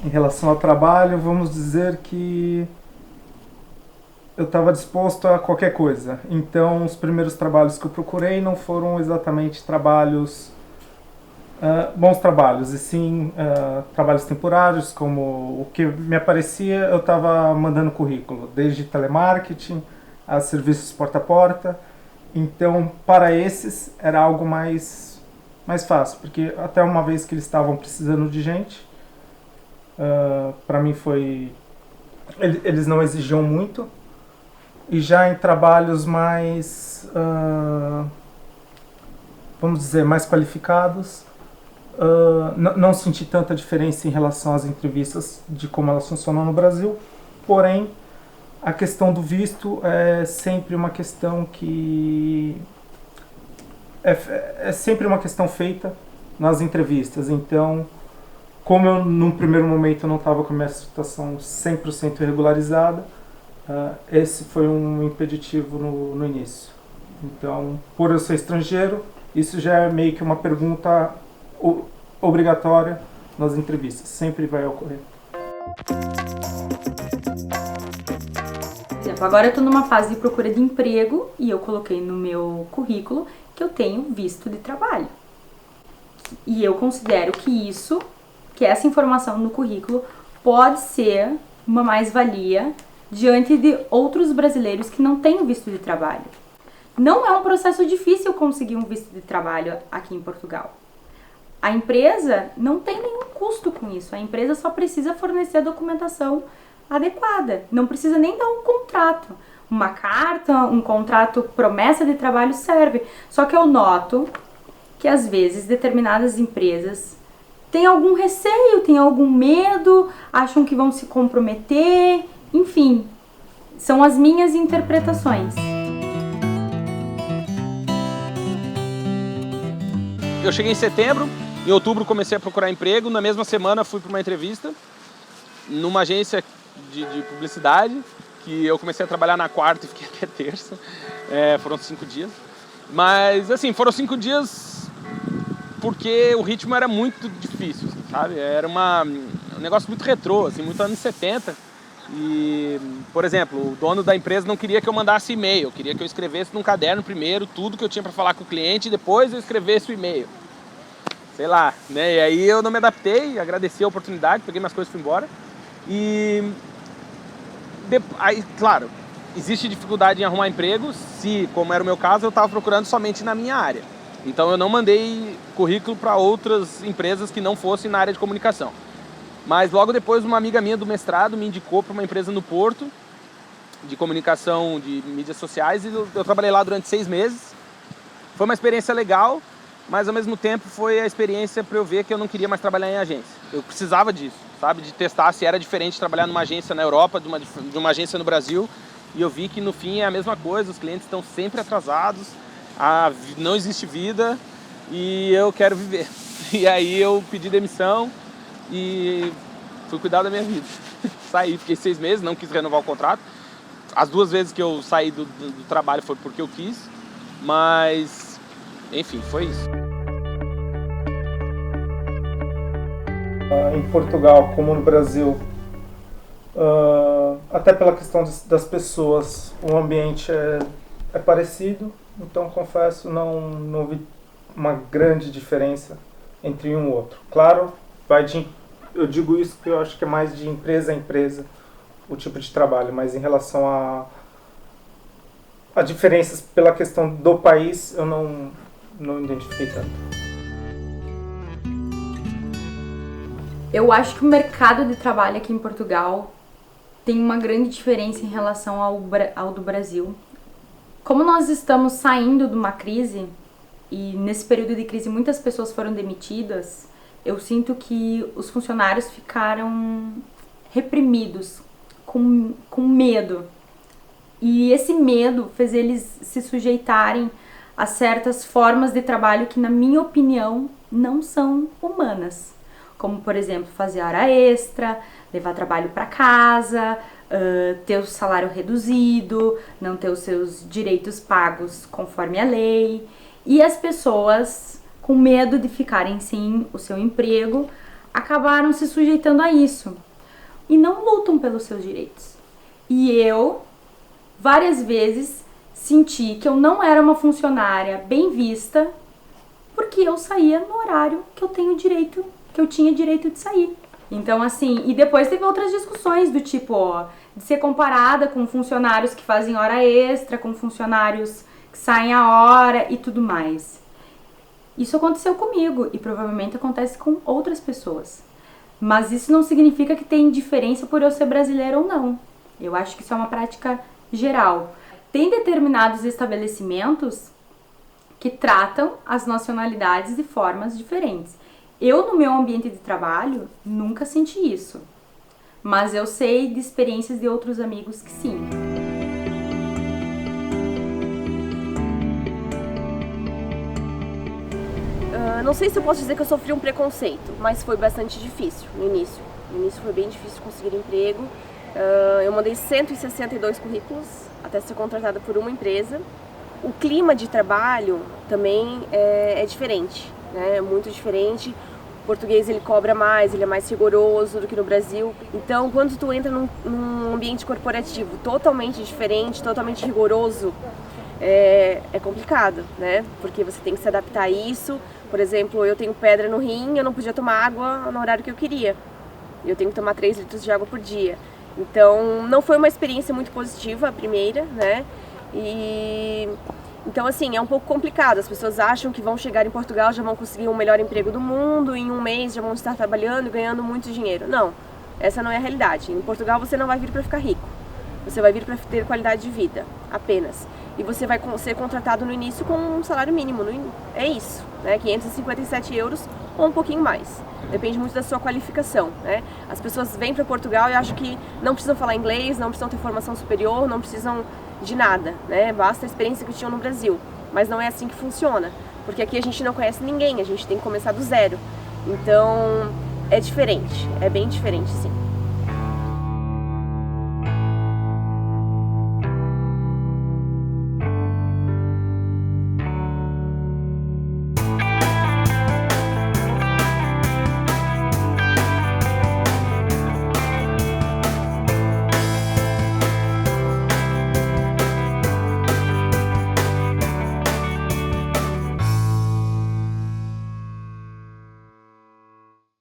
Em relação ao trabalho, vamos dizer que eu estava disposto a qualquer coisa. Então, os primeiros trabalhos que eu procurei não foram exatamente trabalhos, bons trabalhos, e sim trabalhos temporários, como o que me aparecia, eu estava mandando currículo, desde telemarketing a serviços porta a porta. Então, para esses, era algo mais fácil, porque até uma vez que eles estavam precisando de gente, para mim foi... Eles não exigiam muito. E já em trabalhos mais, vamos dizer, mais qualificados, não senti tanta diferença em relação às entrevistas de como elas funcionam no Brasil. Porém, a questão do visto é sempre uma questão que é sempre uma questão feita nas entrevistas. Então, como eu num primeiro momento não estava com a minha situação 100% regularizada, esse foi um impeditivo no início. Então, por eu ser estrangeiro, isso já é meio que uma pergunta obrigatória nas entrevistas. Sempre vai ocorrer. Por exemplo, agora eu estou numa fase de procura de emprego e eu coloquei no meu currículo que eu tenho visto de trabalho. E eu considero que essa informação no currículo pode ser uma mais-valia diante de outros brasileiros que não têm visto de trabalho. Não é um processo difícil conseguir um visto de trabalho aqui em Portugal. A empresa não tem nenhum custo com isso, a empresa só precisa fornecer a documentação adequada, não precisa nem dar um contrato. Uma carta, um contrato promessa de trabalho serve, só que eu noto que às vezes determinadas empresas têm algum receio, têm algum medo, acham que vão se comprometer. Enfim, são as minhas interpretações. Eu cheguei em setembro, em outubro comecei a procurar emprego, na mesma semana fui para uma entrevista numa agência de publicidade, que eu comecei a trabalhar na quarta e fiquei até terça, foram 5 dias. Mas assim, foram 5 dias porque o ritmo era muito difícil, sabe? Era um negócio muito retrô, assim, muito anos 70. E, por exemplo, o dono da empresa não queria que eu mandasse e-mail, queria que eu escrevesse num caderno primeiro tudo que eu tinha para falar com o cliente e depois eu escrevesse o e-mail. Sei lá, né? E aí eu não me adaptei, agradeci a oportunidade, peguei minhas coisas e fui embora. E aí, claro, existe dificuldade em arrumar emprego se, como era o meu caso, eu estava procurando somente na minha área. Então eu não mandei currículo para outras empresas que não fossem na área de comunicação. Mas logo depois uma amiga minha do mestrado me indicou para uma empresa no Porto, de comunicação de mídias sociais, e eu trabalhei lá durante 6 meses. Foi uma experiência legal, mas ao mesmo tempo foi a experiência para eu ver que eu não queria mais trabalhar em agência. Eu precisava disso, sabe? De testar se era diferente trabalhar numa agência na Europa, de uma agência no Brasil. E eu vi que no fim é a mesma coisa, os clientes estão sempre atrasados, não existe vida e eu quero viver. E aí eu pedi demissão e fui cuidar da minha vida. Saí, fiquei 6 meses, não quis renovar o contrato. As 2 vezes que eu saí do trabalho foi porque eu quis, mas enfim, foi isso. Em Portugal, como no Brasil, até pela questão das pessoas, o ambiente é parecido, então confesso, não vi uma grande diferença entre um e outro. Claro, eu digo isso porque eu acho que é mais de empresa a empresa o tipo de trabalho, mas em relação a diferenças pela questão do país, eu não identifiquei tanto. Eu acho que o mercado de trabalho aqui em Portugal tem uma grande diferença em relação ao do Brasil. Como nós estamos saindo de uma crise, e nesse período de crise muitas pessoas foram demitidas, eu sinto que os funcionários ficaram reprimidos, com medo. E esse medo fez eles se sujeitarem a certas formas de trabalho que, na minha opinião, não são humanas. Como, por exemplo, fazer hora extra, levar trabalho para casa, ter o salário reduzido, não ter os seus direitos pagos conforme a lei. E as pessoas, com medo de ficarem sem o seu emprego, acabaram se sujeitando a isso e não lutam pelos seus direitos. E eu, várias vezes, senti que eu não era uma funcionária bem vista porque eu saía no horário que eu tinha direito de sair. Então, assim, e depois teve outras discussões do tipo, de ser comparada com funcionários que fazem hora extra, com funcionários que saem a hora e tudo mais. Isso aconteceu comigo e provavelmente acontece com outras pessoas. Mas isso não significa que tem diferença por eu ser brasileira ou não. Eu acho que isso é uma prática geral. Tem determinados estabelecimentos que tratam as nacionalidades de formas diferentes. Eu, no meu ambiente de trabalho, nunca senti isso. Mas eu sei de experiências de outros amigos que sim. Não sei se eu posso dizer que eu sofri um preconceito, mas foi bastante difícil no início. No início foi bem difícil conseguir emprego. Eu mandei 162 currículos até ser contratada por uma empresa. O clima de trabalho também é diferente, né? É muito diferente. O português ele cobra mais, ele é mais rigoroso do que no Brasil. Então, quando tu entra num ambiente corporativo totalmente diferente, totalmente rigoroso, é complicado, né? Porque você tem que se adaptar a isso. Por exemplo, eu tenho pedra no rim, eu não podia tomar água no horário que eu queria. Eu tenho que tomar 3 litros de água por dia. Então, não foi uma experiência muito positiva a primeira, né? Então, assim, é um pouco complicado. As pessoas acham que vão chegar em Portugal, já vão conseguir o melhor emprego do mundo, em um mês já vão estar trabalhando e ganhando muito dinheiro. Não, essa não é a realidade. Em Portugal você não vai vir para ficar rico. Você vai vir para ter qualidade de vida, apenas. E você vai ser contratado no início com um salário mínimo. É isso, né? 557 euros ou um pouquinho mais. Depende muito da sua qualificação, né? As pessoas vêm para Portugal e acham que não precisam falar inglês, não precisam ter formação superior, não precisam de nada, né? Basta a experiência que tinham no Brasil. Mas não é assim que funciona, porque aqui a gente não conhece ninguém, a gente tem que começar do zero. Então, é diferente, é bem diferente, sim.